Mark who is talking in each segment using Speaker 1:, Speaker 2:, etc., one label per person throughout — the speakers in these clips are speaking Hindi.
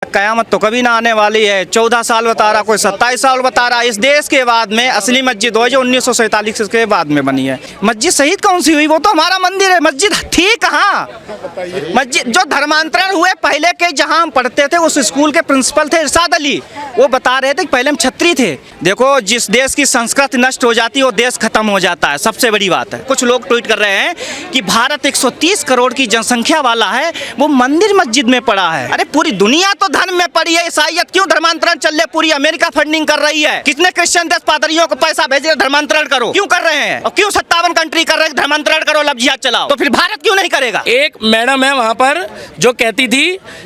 Speaker 1: कयामत तो कभी ना आने वाली है। 14 साल बता रहा, कोई 27 साल बता रहा। इस देश के बाद में असली मस्जिद हो जो 1947 के बाद में बनी है। मस्जिद शहीद कौन सी हुई? वो तो हमारा मंदिर है। मस्जिद थी कहाँ? मस्जिद जो धर्मांतरण हुए पहले के, जहाँ हम पढ़ते थे उस स्कूल के प्रिंसिपल थे इरशाद अली, वो बता रहे थे कि पहले हम छत्री थे। देखो, जिस देश की संस्कृति नष्ट हो जाती है वो देश खत्म हो जाता है, सबसे बड़ी बात है। कुछ लोग ट्वीट कर रहे हैं कि भारत 130 करोड़ की जनसंख्या वाला है, वो मंदिर मस्जिद में पड़ा है। अरे पूरी दुनिया तो धर्म में पड़ी है। ईसाइयत क्यों धर्मांतरण चल रहे? पूरी अमेरिका फंडिंग कर रही है। कितने क्रिश्चियन देश पादरियों को पैसा भेज रहे धर्मांतरण करो? क्यों कर रहे हैं? और क्यों 57 कंट्री कर रहे हैं धर्मांतरण करो, लफ्जियात चलाओ? तो फिर भारत क्यों नहीं करेगा?
Speaker 2: एक मैडम है वहाँ पर जो कहती थी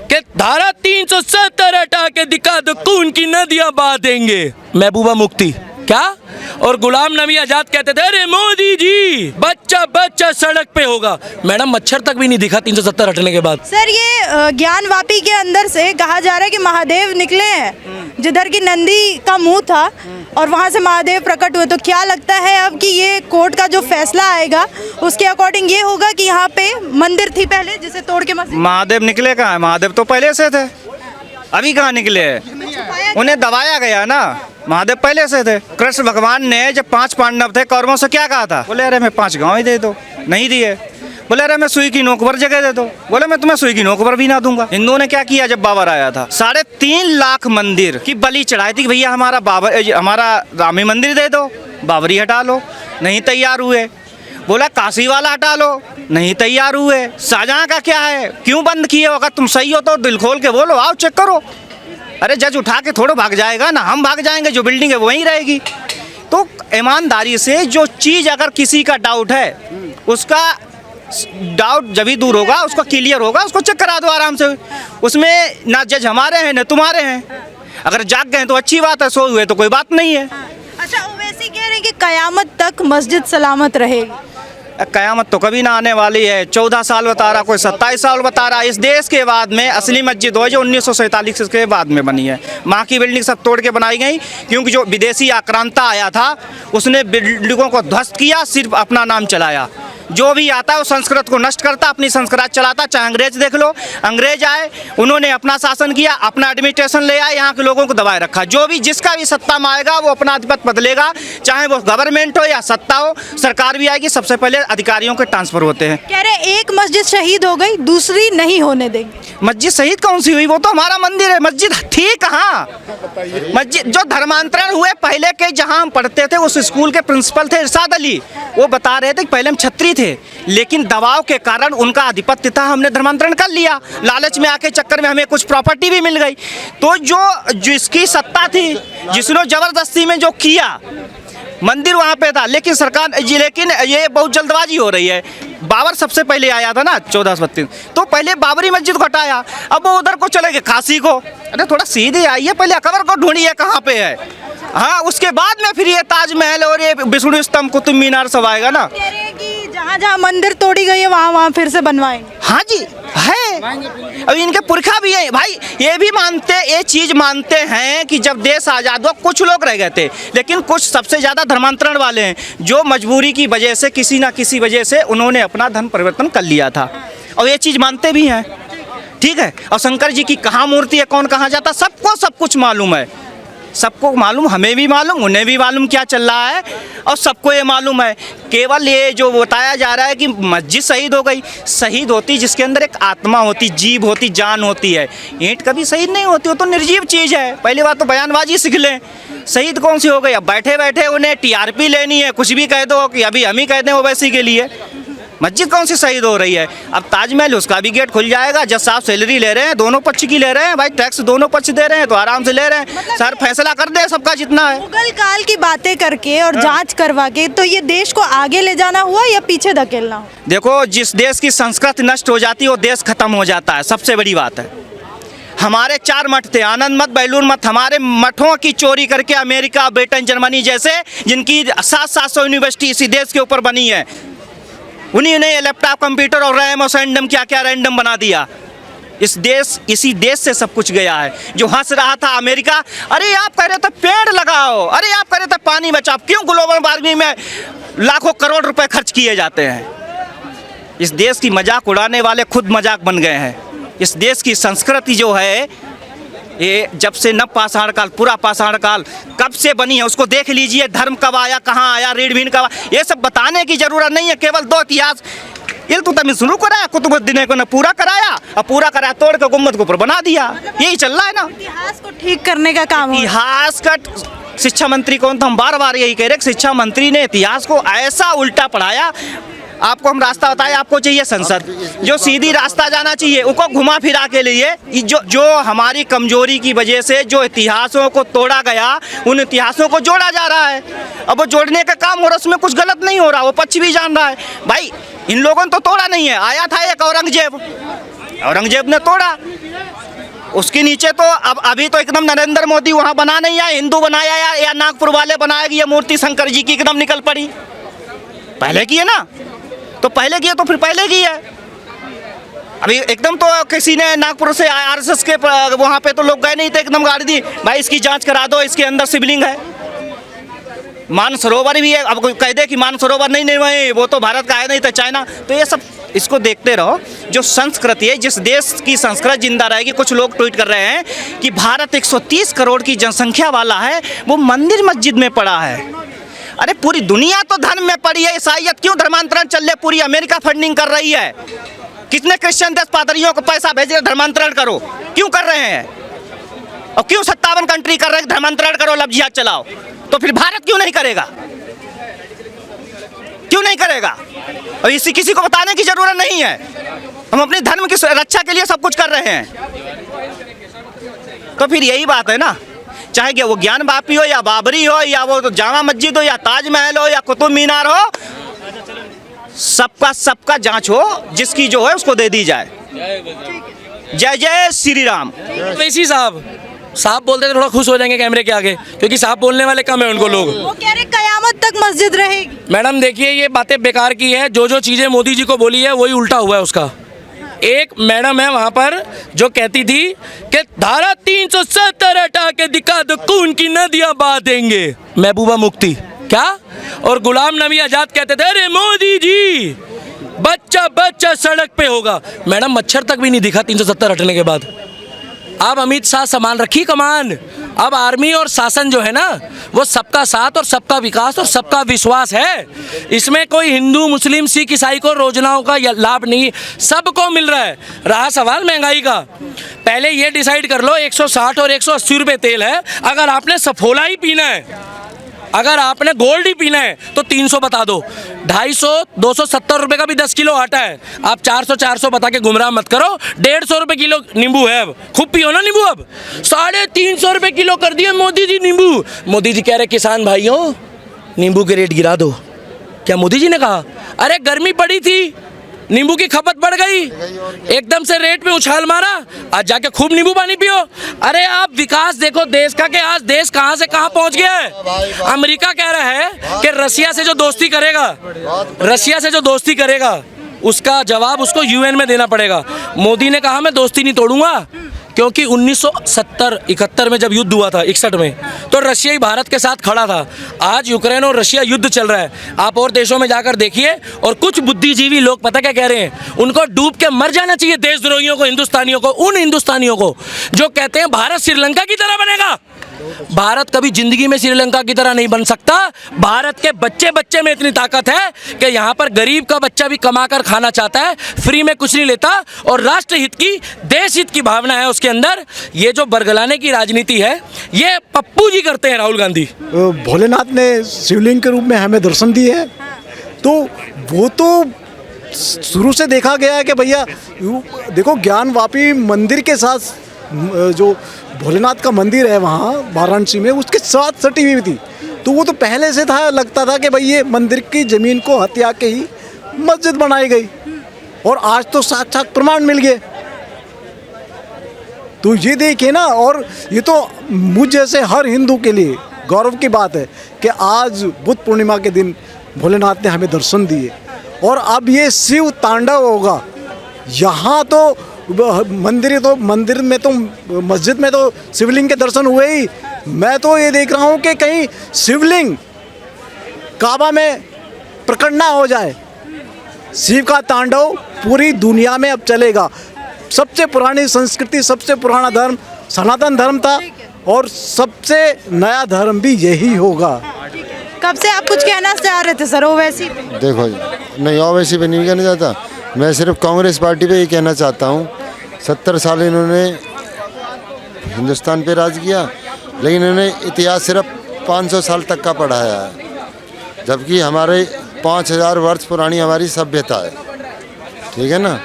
Speaker 2: कि धारा 370 हटा के दिखा दो, खून की नदियां बहा देंगे। महबूबा मुफ्ती क्या और गुलाम नबी आजाद कहते थे अरे मोदी जी बच्चा बच्चा सड़क पे होगा। मैडम मच्छर तक भी नहीं दिखा 370 हटने के बाद।
Speaker 3: सर, ये ज्ञानवापी के अंदर से कहा जा रहा है कि महादेव निकले हैं, जिधर की नंदी का मुंह था और वहाँ से महादेव प्रकट हुए। तो क्या लगता है अब कि ये कोर्ट का जो फैसला आएगा उसके अकॉर्डिंग ये होगा कि यहाँ पे मंदिर थी पहले जिसे तोड़ के मस्जिद?
Speaker 1: महादेव निकले कहाँ? महादेव तो पहले से थे, अभी कहाँ निकले? उन्हें दबाया गया ना। महादेव पहले से थे। कृष्ण भगवान ने जब 5 पांडव थे, कौरवों से क्या कहा था? बोले अरे मैं 5 गांव ही दे दो, नहीं दिए। बोले अरे मैं सुई की नोक पर जगह दे दो, बोले मैं तुम्हें सुई की नोक पर भी ना दूंगा। हिंदुओं ने क्या किया? जब बाबर आया था 3.5 लाख मंदिर की बलि चढ़ाई थी। भैया हमारा रामी मंदिर दे दो, बाबरी हटा लो, नहीं तैयार हुए। बोला काशी वाला हटा लो, नहीं तैयार हुए। शाहजहां का क्या है? क्यों बंद किए? अगर तुम सही हो तो दिल खोल के बोलो, आओ चेक करो। अरे जज उठा के थोड़ा भाग जाएगा ना, हम भाग जाएंगे, जो बिल्डिंग है वो वहीं रहेगी। तो ईमानदारी से जो चीज़, अगर किसी का डाउट है उसका डाउट जब भी दूर होगा, उसका क्लियर होगा, उसको चेक करा दो आराम से। उसमें ना जज हमारे हैं ना तुम्हारे हैं। अगर जाग गए तो अच्छी बात है, सो हुए तो कोई बात नहीं है।
Speaker 3: अच्छा, ओवैसी कह रहे हैं कि कयामत तक मस्जिद सलामत रहेगी।
Speaker 1: कयामत तो कभी ना आने वाली है। 14 साल बता रहा, कोई 27 साल बता रहा। इस देश के बाद में असली मस्जिद हो जो 1947 के बाद में बनी है। माँ की बिल्डिंग सब तोड़ के बनाई गई, क्योंकि जो विदेशी आक्रांता आया था उसने बिल्डिंगों को ध्वस्त किया, सिर्फ अपना नाम चलाया। जो भी आता है वो संस्कृत को नष्ट करता, अपनी संस्कृत चलाता। चाहे अंग्रेज देख लो, अंग्रेज आए, उन्होंने अपना शासन किया, अपना एडमिनिस्ट्रेशन ले आए, यहाँ के लोगों को दबाए रखा। जो भी जिसका भी सत्ता में आएगा वो अपना आधिपत्य बदलेगा, चाहे वो गवर्नमेंट हो या सत्ता हो, सरकार भी आएगी, सबसे पहले अधिकारियों के ट्रांसफर होते हैं।
Speaker 3: कह रहे एक मस्जिद शहीद हो गई, दूसरी नहीं होने देंगे।
Speaker 1: मस्जिद शहीद कौन सी हुई? वो तो हमारा मंदिर है। मस्जिद थी कहाँ? मस्जिद जो धर्मांतरण हुए पहले के, जहाँ हम पढ़ते थे उस स्कूल के प्रिंसिपल थे इरशाद अली, वो बता रहे थे कि पहले हम छत्री थे, लेकिन दबाव के कारण उनका आधिपत्य था, हमने धर्मांतरण कर लिया। लालच में आके चक्कर में हमें कुछ प्रॉपर्टी भी मिल गई। तो जिसकी सत्ता थी, जिसने जबरदस्ती में जो किया, मंदिर वहाँ पे था, लेकिन लेकिन ये बहुत जल्दबाजी हो रही है। बाबर सबसे पहले आया था ना 1432, तो पहले बाबरी मस्जिद को हटाया, अब वो उधर को चले गए काशी को। अरे थोड़ा सीधे आइए, पहले अकबर को ढूंढिए कहाँ पे है। हाँ, उसके बाद में फिर ये ताजमहल और ये विष्णु स्तंभ, कुतुब मीनार सब आएगा ना।
Speaker 3: कह रहे हैं कि जहाँ जहाँ मंदिर तोड़ी गई है वहाँ फिर से बनवाएंगे।
Speaker 1: हाँ जी है, अब इनके पुरखा भी है भाई। ये भी मानते, ये चीज़ मानते हैं कि जब देश आज़ाद हुआ कुछ लोग रह गए थे, लेकिन कुछ सबसे ज़्यादा धर्मांतरण वाले हैं, जो मजबूरी की वजह से, किसी ना किसी वजह से उन्होंने अपना धर्म परिवर्तन कर लिया था, और ये चीज़ मानते भी हैं। ठीक है, और शंकर जी की कहाँ मूर्ति है, कौन कहाँ जाता, सबको सब कुछ मालूम है। सबको मालूम, हमें भी मालूम, उन्हें भी मालूम क्या चल रहा है, और सबको ये मालूम है। केवल ये जो बताया जा रहा है कि मस्जिद शहीद हो गई, शहीद होती जिसके अंदर एक आत्मा होती, जीव होती, जान होती है। ईंट कभी शहीद नहीं होती, वो तो निर्जीव चीज़ है। पहली बात तो बयानबाजी सीख लें। शहीद कौन सी हो गई? अब बैठे बैठे उन्हें TRP लेनी है, कुछ भी कह दो कि अभी हम ही कह दें ओवैसी के लिए। मस्जिद कौन सी शहीद हो रही है? अब ताजमहल, उसका भी गेट खुल जाएगा। जज साहब सैलरी ले रहे हैं, दोनों पक्ष की ले रहे हैं भाई, टैक्स दोनों पक्ष दे रहे हैं, तो आराम से ले रहे हैं। सर फैसला कर दे सबका जितना है।
Speaker 3: मुगल काल की बातें करके और जांच करवा के, तो ये देश को आगे ले जाना हुआ या पीछे धकेलना हुआ?
Speaker 1: देखो, जिस देश की संस्कृति नष्ट हो जाती है वो देश खत्म हो जाता है, सबसे बड़ी बात है। हमारे 4 मठ थे, आनंद मठ, बेलूर मठ। हमारे मठों की चोरी करके अमेरिका, ब्रिटेन, जर्मनी जैसे, जिनकी 700 यूनिवर्सिटी इसी देश के ऊपर बनी है, उन्हीं ने लैपटॉप, कंप्यूटर और रैम और सैंडम क्या क्या रैंडम बना दिया। इसी देश से सब कुछ गया है। जो हंस रहा था अमेरिका, अरे आप कह रहे थे पेड़ लगाओ, अरे आप कह रहे थे पानी बचाओ, क्यों ग्लोबल वार्मिंग में लाखों करोड़ रुपए खर्च किए जाते हैं? इस देश की मजाक उड़ाने वाले खुद मजाक बन गए हैं। इस देश की संस्कृति जो है ये जब से न पाषाण काल, पूरा पाषाण काल कब से बनी है उसको देख लीजिए। धर्म कब आया, कहाँ आया, रीढ़ भीड़ कब आया, ये सब बताने की जरूरत नहीं है। केवल दो इतिहास, इल्तुतमिश शुरू कराया, कुतुबुद्दीन को ने पूरा कराया, और पूरा कराया तोड़ के गुम्बद के ऊपर बना दिया। यही चल रहा है ना।
Speaker 3: इतिहास को ठीक करने का काम हो रहा है।
Speaker 1: इतिहास का शिक्षा मंत्री कौन था? हम बार बार यही कह रहे कि शिक्षा मंत्री ने इतिहास को ऐसा उल्टा पढ़ाया। आपको हम रास्ता बताए, आपको चाहिए संसद जो सीधी रास्ता जाना चाहिए, उसको घुमा फिरा के लिए जो हमारी कमजोरी की वजह से जो इतिहासों को तोड़ा गया, उन इतिहासों को जोड़ा जा रहा है। अब वो जोड़ने का काम हो रहा है, उसमें कुछ गलत नहीं हो रहा, वो पक्ष भी जान रहा है। भाई इन लोगों ने तो तोड़ा नहीं है, आया था एक औरंगजेब ने तोड़ा। उसके नीचे तो अब अभी तो एकदम नरेंद्र मोदी वहाँ बना नहीं आया, हिंदू बनाया या नागपुर वाले बनाया कि ये मूर्ति शंकर जी की एकदम निकल पड़ी। पहले की है ना, तो पहले की है तो फिर पहले की है। अभी एकदम तो किसी ने नागपुर से आरएसएस के वहाँ पे तो लोग गए नहीं थे, एकदम गाड़ी दी, भाई इसकी जांच करा दो, इसके अंदर शिवलिंग है। मानसरोवर भी है, अब कोई कह दे कि मानसरोवर नहीं वो तो भारत का है, नहीं तो चाइना। तो ये सब इसको देखते रहो। जो संस्कृति है, जिस देश की संस्कृति जिंदा रहेगी। कुछ लोग ट्वीट कर रहे हैं कि भारत 130 करोड़ की जनसंख्या वाला है, वो मंदिर मस्जिद में पड़ा है। अरे पूरी दुनिया तो धर्म में पड़ी है। ईसाइयत क्यों धर्मांतरण चल रहे? पूरी अमेरिका फंडिंग कर रही है। कितने क्रिश्चियन देश पादरियों को पैसा भेज रहे, धर्मांतरण करो, क्यों कर रहे हैं? और क्यों 57 कंट्री कर रहे हैं धर्मांतरण करो, लव जिहाद चलाओ? तो फिर भारत क्यों नहीं करेगा? क्यों नहीं करेगा? और इसी किसी को बताने की जरूरत नहीं है। हम अपने धर्म की रक्षा के लिए सब कुछ कर रहे हैं। तो फिर यही बात है ना, चाहे कि वो ज्ञान वापी हो या बाबरी हो या वो जामा मस्जिद हो या ताजमहल हो या कुतुब मीनार हो, सबका जांच हो, जिसकी जो है उसको दे दी जाए। जय जय श्री राम।
Speaker 2: वैसी साहब बोलते तो थोड़ा खुश हो जाएंगे कैमरे के आगे, क्योंकि साहब बोलने वाले कम है उनको लोग।
Speaker 3: वो कह रहे कयामत तक मस्जिद रहेगी।
Speaker 2: मैडम देखिए, ये बातें बेकार की है। जो चीजें मोदी जी को बोली है वही उल्टा हुआ है उसका। एक मैडम है वहां पर जो कहती थी कि धारा 370 हटा के दिखा दो, खून की नदियां बहा देंगे, महबूबा मुफ्ती क्या, और गुलाम नबी आजाद कहते थे अरे मोदी जी बच्चा सड़क पे होगा। मैडम मच्छर तक भी नहीं दिखा 370 हटने के बाद। अब अमित शाह संभाल रखी कमान। अब आर्मी और शासन जो है ना, वो सबका साथ और सबका विकास और सबका विश्वास है। इसमें कोई हिंदू मुस्लिम सिख ईसाई को योजनाओं का लाभ नहीं, सबको मिल रहा है। रहा सवाल महंगाई का, पहले ये डिसाइड कर लो 160 और 180 रुपये तेल है। अगर आपने सफोला ही पीना है, अगर आपने गोल्ड ही पीना है तो 300 बता दो। 250 270 रुपये का भी 10 किलो आटा है। आप 400 बता के गुमराह मत करो। 150 रुपये किलो नींबू है, अब खूब पियो ना नींबू। अब 350 रुपये किलो कर दिए मोदी जी नींबू। मोदी जी कह रहे किसान भाइयों नींबू के रेट गिरा दो। क्या मोदी जी ने कहा? अरे गर्मी पड़ी थी, नींबू की खपत बढ़ गई, एकदम से रेट में उछाल मारा, आज जाके खूब नींबू पानी पियो। अरे आप विकास देखो देश का, कि आज देश कहां से कहां पहुंच गया है। अमेरिका कह रहा है कि रसिया से जो दोस्ती करेगा उसका जवाब उसको यूएन में देना पड़ेगा। मोदी ने कहा मैं दोस्ती नहीं तोड़ूंगा, क्योंकि 1970-71 में जब युद्ध हुआ था 61 में, तो रशिया ही भारत के साथ खड़ा था। आज यूक्रेन और रशिया युद्ध चल रहा है। आप और देशों में जाकर देखिए, और कुछ बुद्धिजीवी लोग पता क्या कह रहे हैं, उनको डूब के मर जाना चाहिए देशद्रोहियों को, हिंदुस्तानियों को, उन हिंदुस्तानियों को जो कहते हैं भारत श्रीलंका की तरह बनेगा। भारत कभी जिंदगी में श्रीलंका की तरह नहीं बन सकता। भारत के बच्चे में इतनी ताकत है कि यहाँ पर गरीब का बच्चा भी कमाकर खाना चाहता है, फ्री में कुछ नहीं लेता, और राष्ट्र हित की, देश हित की भावना है उसके अंदर। ये जो बरगलाने की राजनीति है, ये पप्पू जी करते हैं, राहुल गांधी।
Speaker 4: भोलेनाथ ने शिवलिंग के रूप में हमें दर्शन दिए हैं, तो वो तो शुरू से देखा गया है कि भैया देखो ज्ञानवापी मंदिर के साथ जो भोलेनाथ का मंदिर है वहाँ वाराणसी में, उसके साथ सटी हुई थी। तो वो तो पहले से था, लगता था कि भाई ये मंदिर की ज़मीन को हत्या के ही मस्जिद बनाई गई, और आज तो साक्षात प्रमाण मिल गए। तो ये देखिए ना, और ये तो मुझ जैसे हर हिंदू के लिए गौरव की बात है कि आज बुद्ध पूर्णिमा के दिन भोलेनाथ ने हमें दर्शन दिए, और अब ये शिव तांडव होगा। यहाँ तो मंदिर में तो मस्जिद में तो शिवलिंग के दर्शन हुए ही, मैं तो ये देख रहा हूँ कि कहीं शिवलिंग काबा में प्रकट ना हो जाए। शिव का तांडव पूरी दुनिया में अब चलेगा। सबसे पुरानी संस्कृति, सबसे पुराना धर्म सनातन धर्म था और सबसे नया धर्म भी यही होगा।
Speaker 3: कब से आप कुछ कहना चाह रहे थे सर ओवैसी पे?
Speaker 5: देखो जी, नहीं ओवैसी पे नहीं कहना चाहता, मैं सिर्फ कांग्रेस पार्टी पे ये कहना चाहता हूँ 70 साल इन्होंने हिंदुस्तान पे राज किया, लेकिन इन्होंने इतिहास सिर्फ 500 साल तक का पढ़ाया है, जबकि हमारे 5000 वर्ष पुरानी हमारी सभ्यता है, ठीक है ना।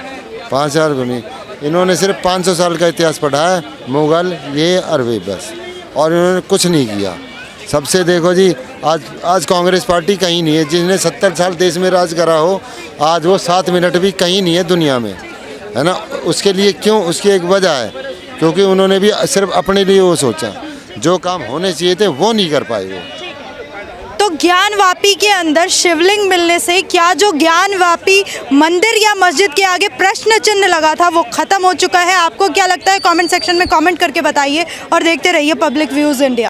Speaker 5: 5000 को नहीं, इन्होंने सिर्फ 500 साल का इतिहास पढ़ा है, मुग़ल ये अरबी बस, और इन्होंने कुछ नहीं किया। सबसे देखो जी, आज कांग्रेस पार्टी कहीं नहीं है, जिसने 70 साल देश में राज करा हो, आज वो 7 मिनट भी कहीं नहीं है दुनिया में, है ना। उसके लिए क्यों, उसकी एक वजह है, क्योंकि उन्होंने भी सिर्फ अपने लिए वो सोचा, जो काम होने चाहिए थे वो नहीं कर पाए वो।
Speaker 3: तो ज्ञानवापी के अंदर शिवलिंग मिलने से क्या जो ज्ञानवापी मंदिर या मस्जिद के आगे प्रश्न चिन्ह लगा था वो खत्म हो चुका है? आपको क्या लगता है कमेंट सेक्शन में कमेंट करके बताइए और देखते रहिए पब्लिक व्यूज़ इंडिया।